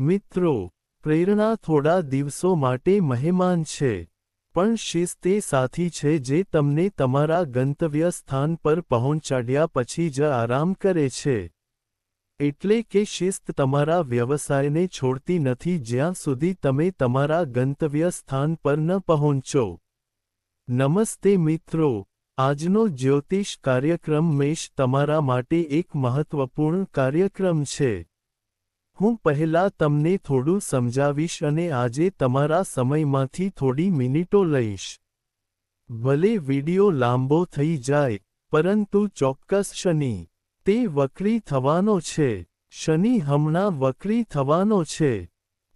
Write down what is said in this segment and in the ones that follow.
મિત્રો, પ્રેરણા થોડા દિવસો માટે મહેમાન છે, પણ શિસ્ત એ સાથી છે જે તમને તમારા ગંતવ્ય સ્થાન પર પહોંચાડ્યા પછી જ આરામ કરે છે. એટલે કે શિસ્ત તમારા વ્યવસાયને છોડતી નથી જ્યાં સુધી તમે તમારા ગંતવ્ય સ્થાન પર ન પહોંચો. નમસ્તે મિત્રો, આજનો જ્યોતિષ કાર્યક્રમ મેષ તમારા માટે એક મહત્વપૂર્ણ કાર્યક્રમ છે. હું પહેલા તમને થોડું સમજાવીશ અને આજે તમારા સમયમાંથી થોડી મિનિટો લઈશ. ભલે વિડિયો લાંબો થઈ જાય, પરંતુ ચોક્કસ શનિ તે વક્રી થવાનો છે. શનિ હમણાં વક્રી થવાનો છે.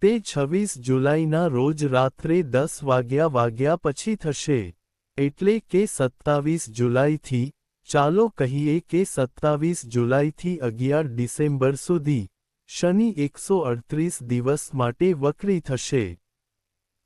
તે 26 જુલાઈના રોજ રાત્રે 10 વાગ્યા પછી થશે. એટલે કે 27 જુલાઈથી, ચાલો કહીએ કે 27 જુલાઈથી 11 ડિસેમ્બર સુધી, શનિ 138 દિવસ માટે વક્રી થશે.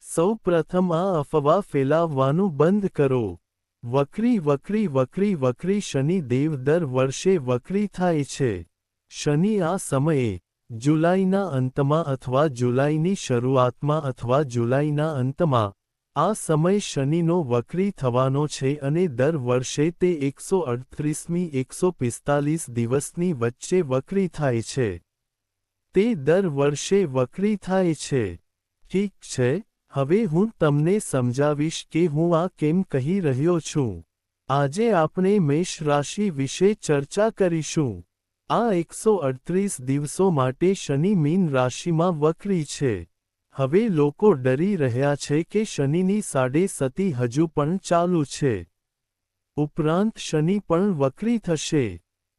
સૌ પ્રથમ આ અફવા ફેલાવવાનું બંધ કરો. વક્રી શનિ દેવ દર વર્ષે વક્રી થાય છે. શનિ આ સમયે, જુલાઈના અંતમાં અથવા જુલાઈની શરૂઆતમાં અથવા જુલાઈના અંતમાં, આ સમય શનિનો વક્રી થવાનો છે અને દર વર્ષે તે 138મી 145 દિવસની વચ્ચે વક્રી થાય છે. તે દર વર્ષે વક્રી થાય છે. ઠીક છે, હવે હું તમને સમજાવીશ કે હું આ કેમ કહી રહ્યો છું. આજે આપણે મેષ રાશિ વિશે ચર્ચા કરીશું. આ 138 દિવસો માટે શનિ મીન રાશિમાં વક્રી છે. હવે લોકો ડરી રહ્યા છે કે શનિની સાડેસતી હજુ પણ ચાલુ છે. ઉપરાંત શનિ પણ વક્રી થશે.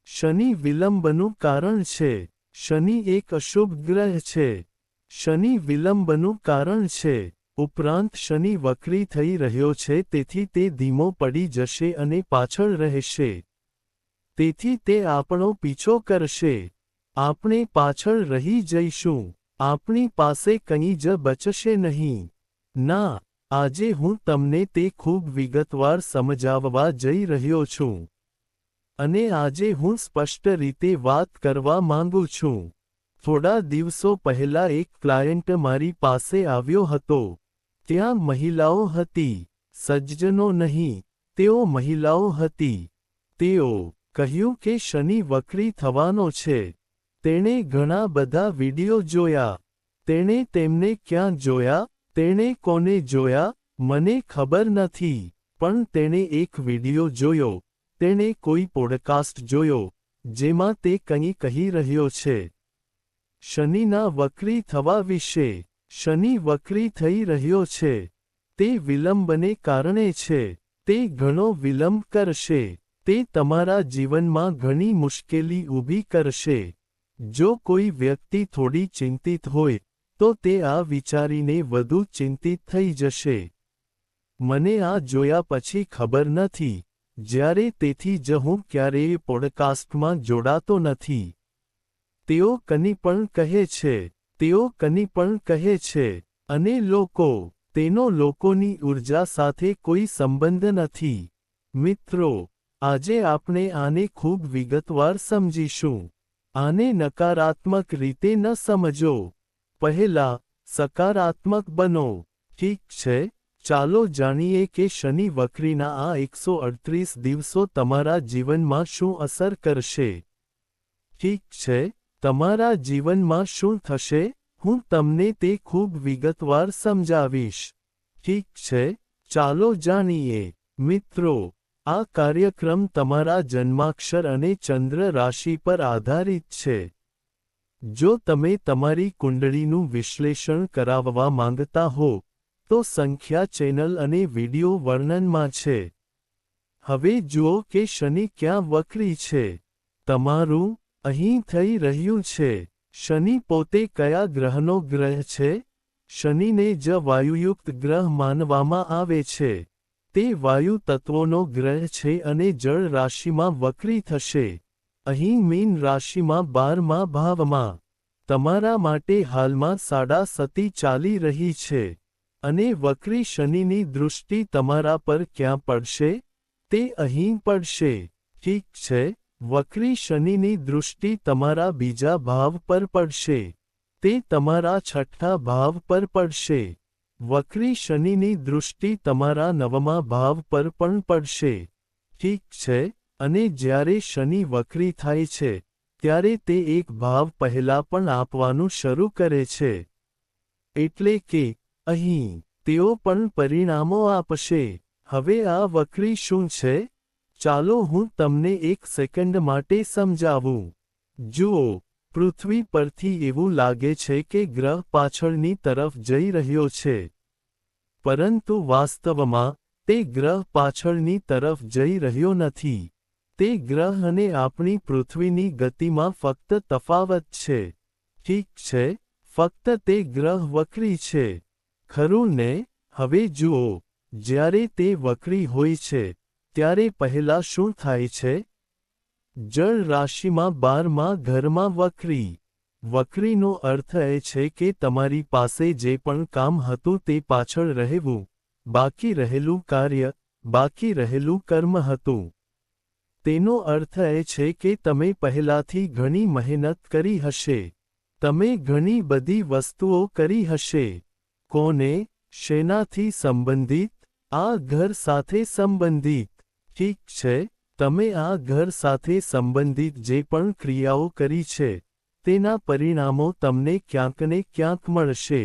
શનિ વિલંબનું કારણ છે. શનિ એક અશુભ ગ્રહ છે. શનિ વિલંબનું કારણ છે. ઉપરાંત શનિ વક્રી થઈ રહ્યો છે તેથી તે ધીમો પડી જશે અને પાછળ રહેશે. તેથી તે આપણો પીછો કરશે. આપણે પાછળ રહી જઈશું. આપણી પાસે કંઈ જ બચશે નહીં. ના, આજે હું તમને તે ખૂબ વિગતવાર સમજાવવા જઈ રહ્યો છું. અને આજે હું સ્પષ્ટ રીતે વાત કરવા માંગુ છું. થોડા દિવસો પહેલા એક ક્લાયન્ટ મારી પાસે આવ્યો હતો. ત્યાં મહિલાઓ હતી. સજ્જનો નહીં, તેઓ મહિલાઓ હતી. તેઓ કહ્યું કે શનિ વક્રી થવાનો છે. તેણે ઘણા બધા વિડિયો જોયા. તેણે તેમને ક્યાં જોયા, તેણે કોને જોયા, મને ખબર નથી, પણ તેણે એક વિડિયો જોયો. તેણે કોઈ પોડકાસ્ટ જોયો, જેમાં તે કંઈ કહી રહ્યો છે શનિના વક્રી થવા વિશે. શનિ વક્રી થઈ રહ્યો છે. તે વિલંબને કારણે છે. તે ઘણો વિલંબ કરશે. તે તમારા જીવનમાં ઘણી મુશ્કેલી ઊભી કરશે. જો કોઈ વ્યક્તિ થોડી ચિંતિત હોય, તો તે આ વિચારીને વધુ ચિંતિત થઈ જશે. મને આ જોયા પછી ખબર નથી, જ્યારે તેથી જ હું ક્યારેય પોડકાસ્ટમાં જોડાતો નથી. તેઓ કંઈ પણ કહે છે. તેઓ કંઈ પણ કહે છે. અને લોકો, તેનો લોકોની ઊર્જા સાથે કોઈ સંબંધ નથી. મિત્રો, આજે આપણે આને ખૂબ વિગતવાર સમજીશું. આને નકારાત્મક રીતે ન સમજો. પહેલા, સકારાત્મક બનો. ઠીક છે, ચાલો જાણીએ કે શનિ વક્રીના આ 138 દિવસો તમારા જીવનમાં શું અસર કરશે. ઠીક છે, તમારા જીવનમાં શું થશે, હું તમને તે ખૂબ વિગતવાર સમજાવીશ. ઠીક છે, ચાલો જાણીએ. મિત્રો, આ કાર્યક્રમ તમારા જન્માક્ષર અને ચંદ્ર રાશિ પર આધારિત છે. જો તમે તમારી કુંડળીનું વિશ્લેષણ કરાવવા માંગતા હો, તો સંખ્યા ચેનલ અને વિડિયો વર્ણનમાં છે. હવે જુઓ કે શનિ ક્યાં વક્રી છે. તમારું અહીં થઈ રહ્યું છે. શનિ પોતે કયા ગ્રહનો ગ્રહ છે? શનિને જ વાયુયુક્ત ગ્રહ માનવામાં આવે છે. તે વાયુ તત્વોનો ગ્રહ છે અને જળ રાશિમાં વક્રી થશે. અહીં મીન રાશિમાં 12મા ભાવમાં. તમારા માટે હાલમાં સાડાસતી ચાલી રહી છે. અને વક્રી શનિની દૃષ્ટિ તમારા પર ક્યાં પડશે? તે અહીં પડશે. ઠીક છે, વક્રી શનિની દૃષ્ટિ તમારા બીજા ભાવ પર પડશે. તે તમારા છઠ્ઠા ભાવ પર પડશે. વક્રી શનિની દૃષ્ટિ તમારા નવમા ભાવ પર પણ પડશે. ઠીક છે, અને જ્યારે શનિ વક્રી થાય છે, ત્યારે તે એક ભાવ પહેલા પણ આપવાનું શરૂ કરે છે. એટલે કે અહીં તેઓ પણ પરિણામો આપશે. હવે આ વક્રી શું છે? ચાલો હું તમને એક સેકન્ડ માટે સમજાવું. જુઓ, પૃથ્વી પરથી એવું લાગે છે કે ગ્રહ પાછળની તરફ જઈ રહ્યો છે. પરંતુ વાસ્તવમાં, તે ગ્રહ પાછળની તરફ જઈ રહ્યો નથી. તે ગ્રહ અને આપણી પૃથ્વીની ગતિમાં ફક્ત તફાવત છે. ઠીક છે, ફક્ત તે ગ્રહ વક્રી છે. ખરું ને? હવે જુઓ, જ્યારે તે વક્રી હોય છે, ત્યારે પહેલા શું થાય છે? જળ રાશિમાં 12મા ઘરમાં વક્રી. વક્રીનો અર્થ એ છે કે તમારી પાસે જે પણ કામ હતું તે પાછળ રહેવું, બાકી રહેલું કાર્ય, બાકી રહેલું કર્મ હતું. તેનો અર્થ એ છે કે તમે પહેલાથી ઘણી મહેનત કરી હશે. તમે ઘણી બધી વસ્તુઓ કરી હશે. કોને? શેનાથી સંબંધિત? આ ઘર સાથે સંબંધિત. ઠીક છે, તમે આ ઘર સાથે સંબંધિત જે પણ ક્રિયાઓ કરી છે, તેના પરિણામો તમને ક્યાંક ને ક્યાંક મળશે.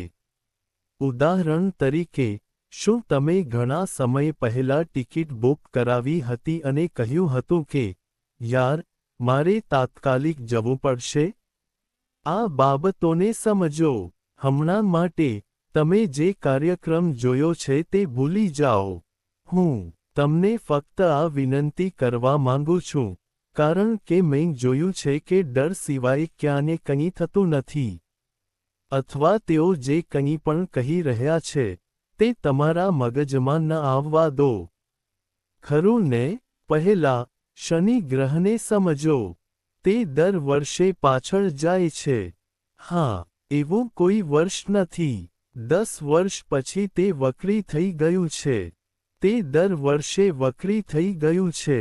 ઉદાહરણ તરીકે, શું તમે ઘણા સમય પહેલા ટિકિટ બુક કરાવી હતી અને કહ્યું હતું કે, યાર, મારે તાત્કાલિક જવું પડશે? આ બાબતોને સમજો. હમણાં માટે, તમે જે કાર્યક્રમ જોયો છે તે ભૂલી જાઓ. હું તમને ફક્ત આ વિનંતી કરવા માંગુ છું, કારણ કે મેં જોયું છે કે ડર સિવાય ક્યાંને કંઈ થતું નથી. અથવા તેઓ જે કંઈ પણ કહી રહ્યા છે, તે તમારા મગજમાં ન આવવા દો. ખરું ને? પહેલા, શનિ ગ્રહને સમજો. તે દર વર્ષે પાછળ જાય છે. હા, એવું કોઈ વર્ષ નથી. 10 વર્ષ પછી તે વક્રી થઈ ગયું છે. તે દર વર્ષે વક્રી થઈ ગયું છે.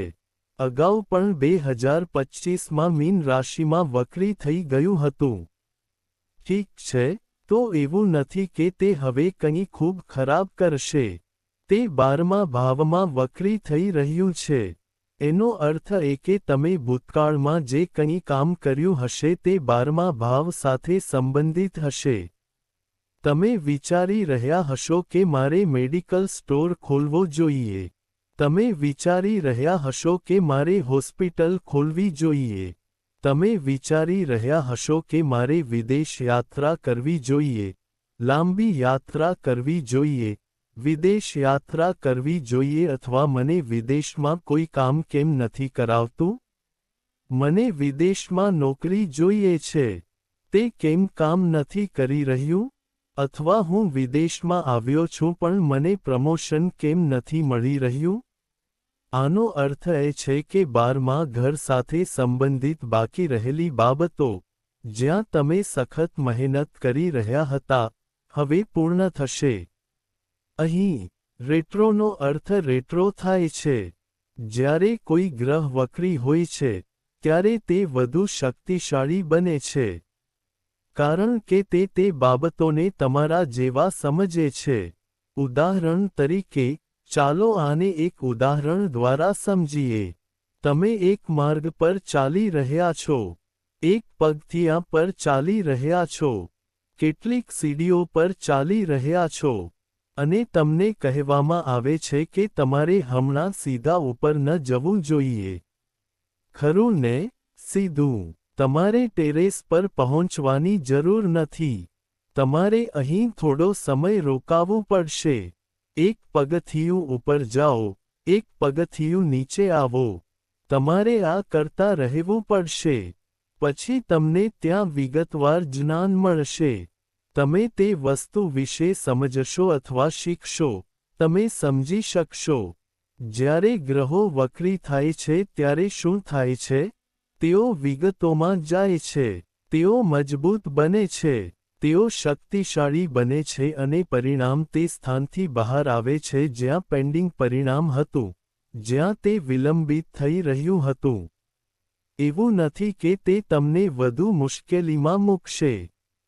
અગાઉ પણ 2025માં મીન રાશિમાં વક્રી થઈ ગયું હતું. ઠીક છે, તો એવું નથી કે તે હવે કંઈ ખૂબ ખરાબ કરશે. તે 12મા ભાવમાં વક્રી થઈ રહ્યું છે. એનો અર્થ એ કે તમે ભૂતકાળમાં જે કંઈ કામ કર્યું હશે તે 12મા ભાવ સાથે સંબંધિત હશે. તમે વિચારી રહ્યા હશો કે મારે મેડિકલ સ્ટોર ખોલવો જોઈએ. તમે વિચારી રહ્યા હશો કે મારે હોસ્પિટલ ખોલવી જોઈએ. તમે વિચારી રહ્યા હશો કે મારે વિદેશ યાત્રા કરવી જોઈએ, લાંબી યાત્રા કરવી જોઈએ, વિદેશ યાત્રા કરવી જોઈએ અથવા મને વિદેશમાં કોઈ કામ કેમ નથી કરાવતું? મને વિદેશમાં નોકરી જોઈએ છે. તે કેમ કામ નથી કરી રહ્યું? અથવા હું વિદેશમાં આવ્યો છું પણ મને પ્રમોશન કેમ નથી મળી રહ્યું? આનો અર્થ એ છે કે 12મા ઘર સાથે સંબંધિત બાકી રહેલી બાબતો, જ્યાં તમે સખત મહેનત કરી રહ્યા હતા, હવે પૂર્ણ થશે. અહીં, રેટ્રોનો અર્થ રેટ્રો થાય છે. જ્યારે કોઈ ગ્રહ વક્રી હોય છે, ત્યારે તે વધુ શક્તિશાળી બને છે. કારણ કે તે બાબતોને તમારા જેવા સમજે છે. ઉદાહરણ તરીકે, ચાલો આને એક ઉદાહરણ દ્વારા સમજીએ. તમે એક માર્ગ પર ચાલી રહ્યા છો. એક પગથિયા પર ચાલી રહ્યા છો. કેટલીક સીડીઓ પર ચાલી રહ્યા છો. અને તમને કહેવામાં આવે છે કે તમારે હમણાં સીધા ઉપર ન જવું જોઈએ. ખરું ને? સીધું. તમારે ટેરેસ પર પહોંચવાની જરૂર નથી. તમારે અહીં થોડો સમય રોકાવું પડશે. એક પગથિયું ઉપર જાઓ, એક પગથિયું નીચે આવો. તમારે આ કરતા રહેવું પડશે. પછી તમને ત્યાં વિગતવાર જ્ઞાન મળશે. તમે તે વસ્તુ વિશે સમજશો અથવા શીખશો. તમે સમજી શકશો. જ્યારે ગ્રહો વક્રી થાય છે ત્યારે શું થાય છે? તેઓ વિગતોમાં જાય છે. તેઓ મજબૂત બને છે. તેઓ શક્તિશાળી બને છે અને પરિણામ તે સ્થાનથી બહાર આવે છે જ્યાં પેન્ડિંગ પરિણામ હતું, જ્યાં તે વિલંબિત થઈ રહ્યું હતું. એવું નથી કે તે તમને વધુ મુશ્કેલીમાં મૂકશે.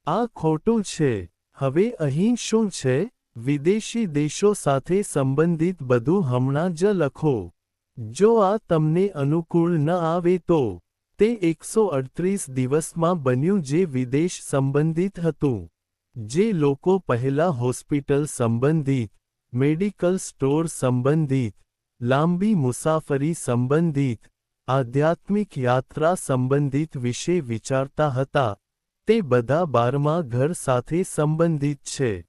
આ ખોટું છે. હવે અહીં શું છે? વિદેશી દેશો સાથે સંબંધિત બધું હમણાં જ લખો. જો આ તમને અનુકૂળ ન આવે તો. તે 138 દિવસમાં બન્યું જે વિદેશ સંબંધિત હતું. જે લોકો પહેલા હોસ્પિટલ સંબંધિત, મેડિકલ સ્ટોર સંબંધિત, લાંબી મુસાફરી સંબંધિત, આધ્યાત્મિક યાત્રા સંબંધિત વિશે વિચારતા હતા, તે બધા 12મા ઘર સાથે સંબંધિત છે.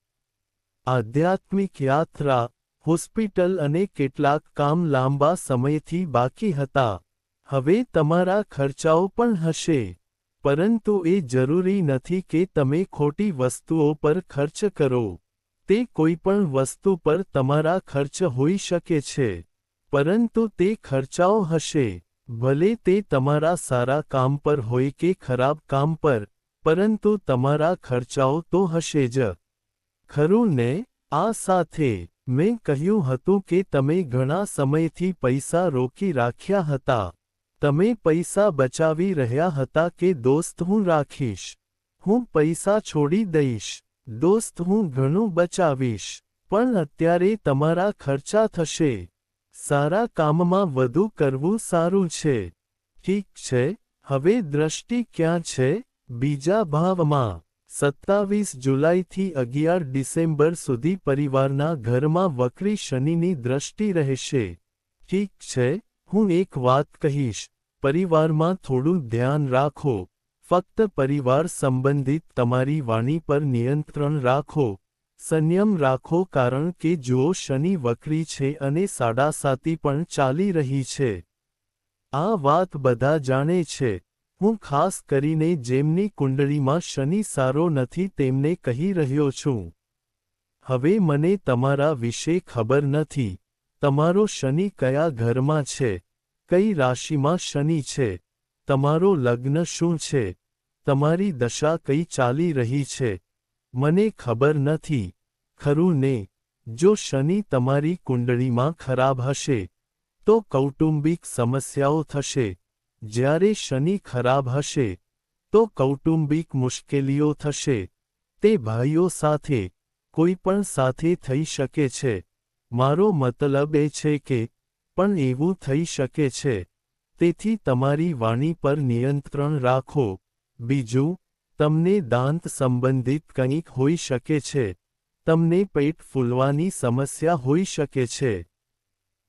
આધ્યાત્મિક યાત્રા, હોસ્પિટલ અને કેટલાક કામ લાંબા સમયથી બાકી હતા. હવે તમારા ખર્ચાઓ પણ હશે. પરંતુ એ જરૂરી નથી કે તમે ખોટી વસ્તુઓ પર ખર્ચ કરો. તે કોઈપણ વસ્તુ પર તમારા ખર્ચ હોઈ શકે છે. પરંતુ તે ખર્ચાઓ હશે. ભલે તે તમારા સારા કામ પર હોય કે ખરાબ કામ પર, પરંતુ તમારા ખર્ચાઓ તો હશે જ. ખરું ને? આ સાથે, મેં કહ્યું હતું કે તમે ઘણા સમયથી પૈસા રોકી રાખ્યા હતા. તમે પૈસા બચાવી રહ્યા હતા કે દોસ્ત હું રાખીશ. હું પૈસા છોડી દઈશ. દોસ્ત હું ઘણું બચાવીશ. પણ અત્યારે તમારા ખર્ચા થશે. સારા કામમાં વધુ કરવું સારું છે. ઠીક છે, હવે દ્રષ્ટિ ક્યાં છે? બીજા ભાવમાં. 27 જુલાઈથી 11 ડિસેમ્બર સુધી પરિવારના ઘરમાં વક્રી શનિની દ્રષ્ટિ રહેશે. ઠીક છે, હું એક વાત કહીશ. પરિવારમાં થોડું ધ્યાન રાખો. ફક્ત પરિવાર સંબંધિત તમારી વાણી પર નિયંત્રણ રાખો. સંયમ રાખો કારણ કે જો શનિ વક્રી છે અને સાડાસાતી પણ ચાલી રહી છે. આ વાત બધા જાણે છે. હું ખાસ કરીને જેમની કુંડળીમાં શનિ સારો નથી તેમને કહી રહ્યો છું. હવે મને તમારા વિશે ખબર નથી. તમારો શનિ કયા ઘરમાં છે? કઈ રાશિમાં શનિ છે? તમારો લગ્ન શું છે? તમારી દશા કઈ ચાલી રહી છે? મને ખબર નથી. ખરું ને? જો શનિ તમારી કુંડળીમાં ખરાબ હશે, તો કૌટુંબિક સમસ્યાઓ થશે. જ્યારે શનિ ખરાબ હશે, તો કૌટુંબિક મુશ્કેલીઓ થશે. તે ભાઈઓ સાથે, કોઈ પણ સાથે થઈ શકે છે. મારો મતલબ એ છે કે, પણ એવું થઈ શકે છે. તેથી તમારી વાણી પર નિયંત્રણ રાખો. બીજું, તમને દાંત સંબંધિત કંઈક હોઈ શકે છે. તમને પેટ ફૂલવાની સમસ્યા હોઈ શકે છે.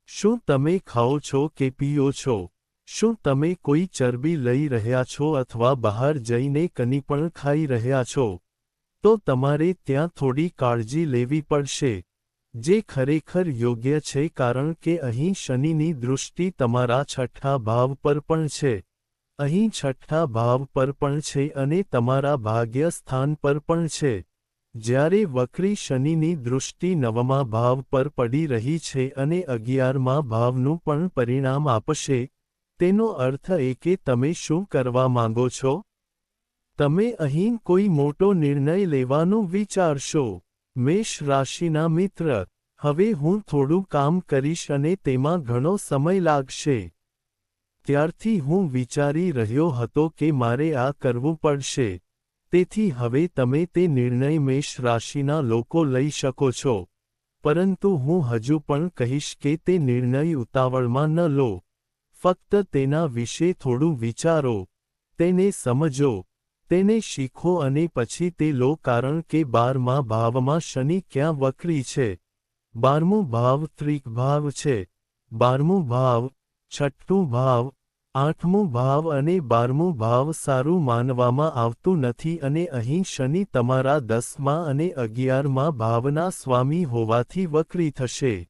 શું તમે ખાઓ છો કે પીઓ છો? શું તમે કોઈ ચરબી લઈ રહ્યા છો અથવા બહાર જઈને કંઈ પણ ખાઈ રહ્યા છો? તો તમારે ત્યાં થોડી કાળજી લેવી પડશે. જે ખરેખર યોગ્ય છે કારણ કે અહીં શનિની દૃષ્ટિ તમારા 6થા ભાવ પર પણ છે. અહીં 6થા ભાવ પર પણ છે અને તમારા ભાગ્ય સ્થાન પર પણ છે. જ્યારે વક્રી શનિની દૃષ્ટિ 9મા ભાવ પર પડી રહી છે અને 11મા ભાવનું પણ પરિણામ આપશે, તેનો અર્થ એ કે તમે શું કરવા માંગો છો? તમે અહીં કોઈ મોટો નિર્ણય લેવાનું વિચારશો. મેષ રાશિના મિત્ર, હવે હું થોડું કામ કરીશ અને તેમાં ઘણો સમય લાગશે. ત્યારથી હું વિચારી રહ્યો હતો કે મારે આ કરવું પડશે. તેથી હવે તમે તે નિર્ણય મેષ રાશિના લોકો લઈ શકો છો. પરંતુ હું હજુ પણ કહીશ કે તે નિર્ણય ઉતાવળમાં ન લો. ફક્ત તેના વિશે થોડું વિચારો. તેને સમજો. તેને શીખો અને પછી તે લો કારણ કે 12મા ભાવમાં શનિ ક્યાં વક્રી છે. 12મું ભાવ ત્રિક ભાવ છે. 12મું ભાવ, 6થું ભાવ, 8મું ભાવ અને 12મું ભાવ સારું માનવામાં આવતું નથી અને અહીં શનિ તમારા 10મા અને 11મા ભાવના સ્વામી હોવાથી વક્રી થશે.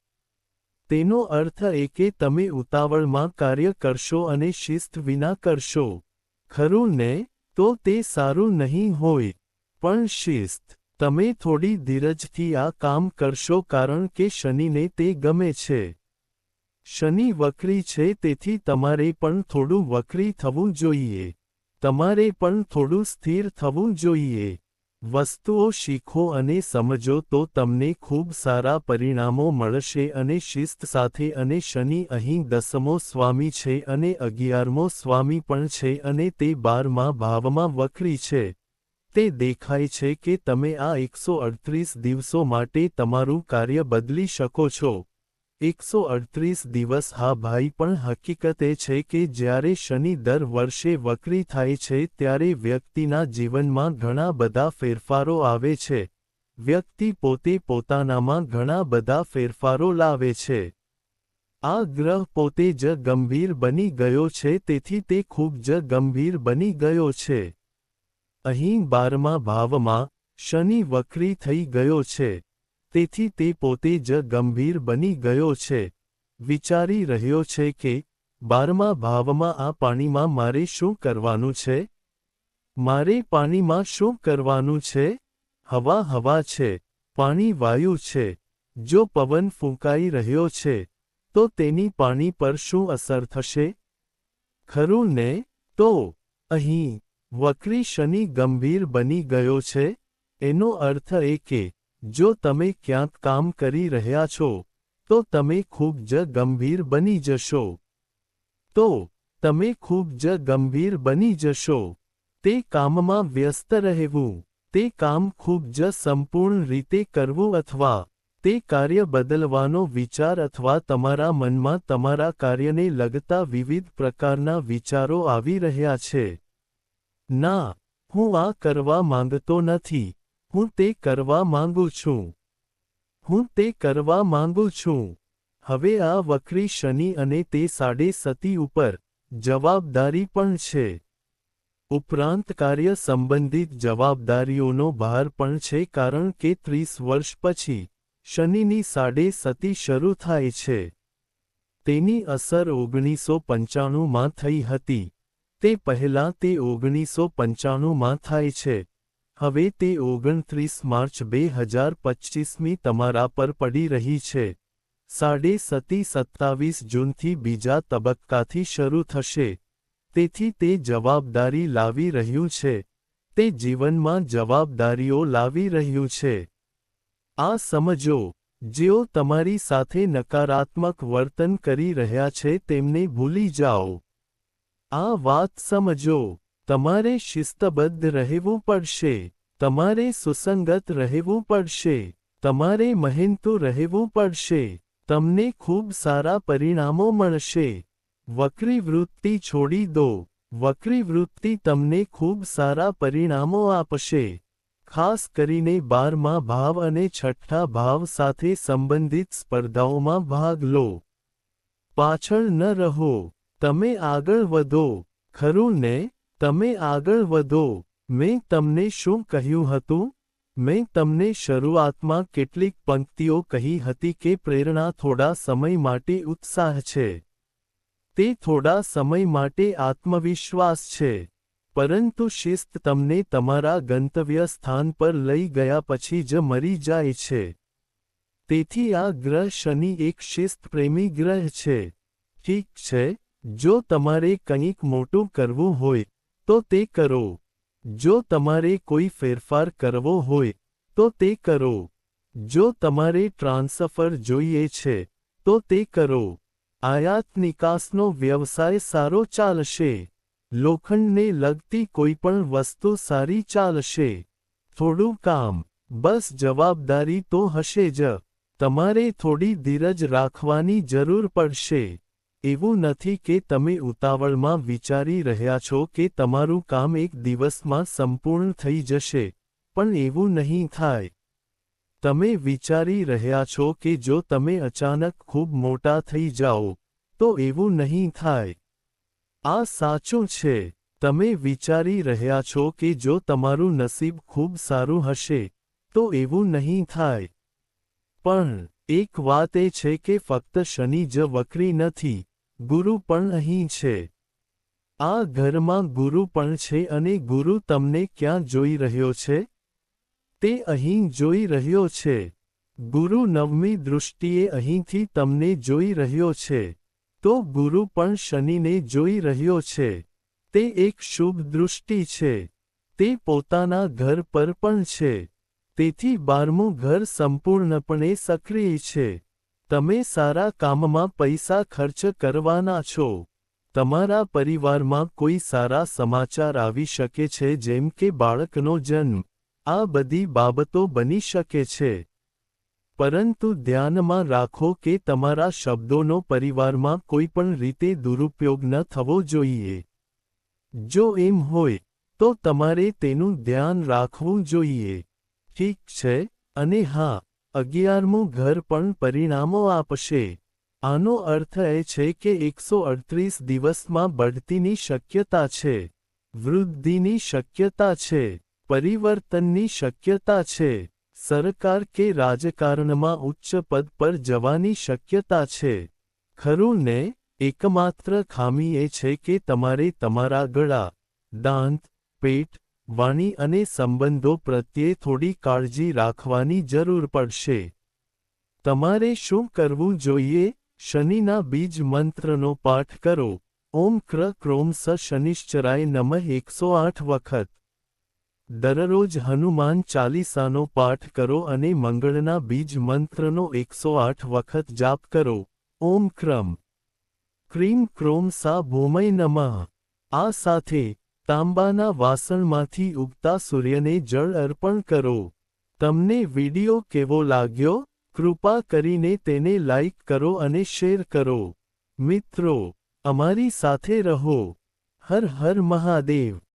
તેનો અર્થ એ કે તમે ઉતાવળમાં કાર્ય કરશો અને શિસ્ત વિના કરશો. ખરું ને? તો તે સારું નહીં હોય. પણ શિસ્ત. તમે થોડી ધીરજથી આ કામ કરશો કારણ કે શનિને તે ગમે છે. શનિ વક્રી છે તેથી તમારે પણ થોડું વક્રી થવું જોઈએ. તમારે પણ થોડું સ્થિર થવું જોઈએ. વસ્તુઓ શીખો અને સમજો તો તમને ખૂબ સારા પરિણામો મળશે અને શિસ્ત સાથે અને શનિ અહીં 10મો સ્વામી છે અને 11મો સ્વામી પણ છે અને તે 12મા ભાવમાં વક્રી છે. તે દેખાય છે કે તમે આ 138 દિવસો માટે તમારું કાર્ય બદલી શકો છો. 138 દિવસ. હા ભાઈ, પણ હકીકત એ છે કે જ્યારે શનિ દર વર્ષે વક્રી થાય છે ત્યારે વ્યક્તિના જીવનમાં ઘણા બધા ફેરફારો આવે છે. વ્યક્તિ પોતે પોતાનામાં ઘણા બધા ફેરફારો લાવે છે. આ ગ્રહ પોતે જ ગંભીર બની ગયો છે, તેથી તે ખૂબ જ ગંભીર બની ગયો છે. અહીં 12મા ભાવમાં શનિ વક્રી થઈ ગયો છે, તેથી તે પોતે જ ગંભીર બની ગયો છે. વિચારી રહ્યો છે કે 12મા ભાવમાં આ પાણીમાં મારે શું કરવાનું છે? મારે પાણીમાં શું કરવાનું છે? હવા છે, પાણી વાયુ છે. જો પવન ફૂંકાઈ રહ્યો છે, તો તેની પાણી પર શું અસર થશે? ખરું ને? તો અહીં વક્રી શનિ ગંભીર બની ગયો છે. એનો અર્થ એ કે જો તમે ક્યાંક કામ કરી રહ્યા છો, તો તમે ખૂબ જ ગંભીર બની જશો. તો તમે ખૂબ જ ગંભીર બની જશો. તે કામમાં વ્યસ્ત રહેવું, તે કામ ખૂબ જ સંપૂર્ણ રીતે કરવું, અથવા તે કાર્ય બદલવાનો વિચાર, અથવા તમારા મનમાં તમારા કાર્યને લગતા વિવિધ પ્રકારના વિચારો આવી રહ્યા છે. ના, હું આ કરવા માંગતો નથી. હું તે કરવા માંગુ છું. હું તે કરવા માંગુ છું. હવે આ વક્રી શનિ અને તે 7.5 ઉપર જવાબદારી પણ છે. ઉપરાંત કાર્ય સંબંધિત જવાબદારીઓનો ભાર પણ છે, કારણ કે 30 વર્ષ પછી શનિની 7.5 શરૂ થાય છે. તેની અસર 1995માં થઈ હતી. તે પહેલાં તે 1995માં થાય છે. હવે તે 29 માર્ચ 2025મી તમારા પર પડી રહી છે. 7.5 27 જૂનથી બીજા તબક્કાથી શરૂ થશે. તેથી તે જવાબદારી લાવી રહ્યું છે. તે જીવનમાં જવાબદારીઓ લાવી રહ્યું છે. આ સમજો. જેઓ તમારી સાથે નકારાત્મક વર્તન કરી રહ્યા છે તેમને ભૂલી જાઓ. આ વાત સમજો. તમારે શિસ્તબદ્ધ રહેવું પડશે. તમારે સુસંગત રહેવું પડશે. તમારે મહેનતુ રહેવું પડશે. તમને ખૂબ સારા પરિણામો મળશે. વક્રી વૃત્તિ છોડી દો. વક્રી વૃત્તિ તમને ખૂબ સારા પરિણામો આપશે. ખાસ કરીને 12મા ભાવ અને 6ઠ્ઠા ભાવ સાથે સંબંધિત સ્પર્ધાઓમાં ભાગ લો. પાછળ ન રહો. તમે આગળ વધો. ખરું ને? તમે આગળ વધો. મેં તમને શું કહ્યું હતું? મેં તમને શરૂઆતમાં કેટલીક પંક્તિઓ કહી હતી કે પ્રેરણા થોડા સમય માટે ઉત્સાહ છે. તે થોડા સમય માટે આત્મવિશ્વાસ છે. પરંતુ શિસ્ત તમને તમારા ગંતવ્ય સ્થાન પર લઈ ગયા પછી જ મરી જાય છે. તેથી આ ગ્રહ શનિ એક શિસ્તપ્રેમી ગ્રહ છે. ઠીક છે, જો તમારે કંઈક મોટું કરવું હોય, તો તે કરો. જો તમારે કોઈ ફેરફાર કરવો હોય, તો તે કરો. જો તમારે ટ્રાન્સફર જોઈએ છે, તો તે કરો. આયાત નિકાસનો વ્યવસાય સારો ચાલશે. લોખંડને લગતી કોઈપણ વસ્તુ સારી ચાલશે. થોડું કામ, બસ જવાબદારી તો હશે જ. તમારે થોડી ધીરજ રાખવાની જરૂર પડશે. એવું નથી કે તમે ઉતાવળમાં વિચારી રહ્યા છો કે તમારું કામ એક દિવસમાં સંપૂર્ણ થઈ જશે, પણ એવું નહીં થાય. તમે વિચારી રહ્યા છો કે જો તમે અચાનક ખૂબ મોટા થઈ જાઓ, તો એવું નહીં થાય. આ સાચું છે. તમે વિચારી રહ્યા છો કે જો તમારું નસીબ ખૂબ સારું હશે, તો એવું નહીં થાય. પણ એક વાત એ છે કે ફક્ત શનિ જ વક્રી નથી, ગુરુ પણ અહીં છે. આ ઘરમાં ગુરુ પણ છે અને ગુરુ તમને ક્યાં જોઈ રહ્યો છે? તે અહીં જોઈ રહ્યો છે. ગુરુ 9મી દૃષ્ટિએ અહીંથી તમને જોઈ રહ્યો છે. તો ગુરુ પણ શનિને જોઈ રહ્યો છે. તે એક શુભ દૃષ્ટિ છે. તે પોતાના ઘર પર પણ છે. તેથી 12મું ઘર સંપૂર્ણપણે સક્રિય છે. તમે સારા કામમાં પૈસા ખર્ચ કરવાના છો. તમારા પરિવારમાં કોઈ સારા સમાચાર આવી શકે છે, જેમ કે બાળકનો જન્મ. આ બધી બાબતો બની શકે છે. પરંતુ ધ્યાનમાં રાખો કે તમારા શબ્દોનો પરિવારમાં કોઈપણ રીતે દુરુપયોગ ન થવો જોઈએ. જો એમ હોય, તો તમારે તેનું ધ્યાન રાખવું જોઈએ. ઠીક છે, અને હા, 11મું ઘર પણ પરિણામો આપશે. આનો અર્થ એ છે કે 138 દિવસમાં બઢતીની શક્યતા છે, વૃદ્ધિની શક્યતા છે, પરિવર્તનની શક્યતા છે, સરકાર કે રાજકારણમાં ઉચ્ચ પદ પર જવાની શક્યતા છે. ખરું ને? એકમાત્ર ખામી એ છે કે તમારે તમારા ગળા, દાંત, પેટ, વાણી અને સંબંધો પ્રત્યે થોડી કાળજી રાખવાની જરૂર પડશે. તમારે શું કરવું જોઈએ? શનિના બીજ મંત્રનો પાઠ કરો. ઓમ ક્ર ક્રોમ સ શનિશ્ચરાય નમઃ 108 વખત. દરરોજ હનુમાન ચાલીસાનો પાઠ કરો અને મંગળના બીજ મંત્રનો 108 વખત જાપ કરો. ઓમ ક્રમ ક્રીમ ક્રોમ સા ભૂમય નમઃ. આ સાથે, તાંબાના વાસણમાંથી ઉગતા સૂર્યને જળ અર્પણ કરો. તમને વિડિયો કેવો લાગ્યો? કૃપા કરીને તેને લાઇક કરો અને શેર કરો. મિત્રો, અમારી સાથે રહો. હર હર મહાદેવ.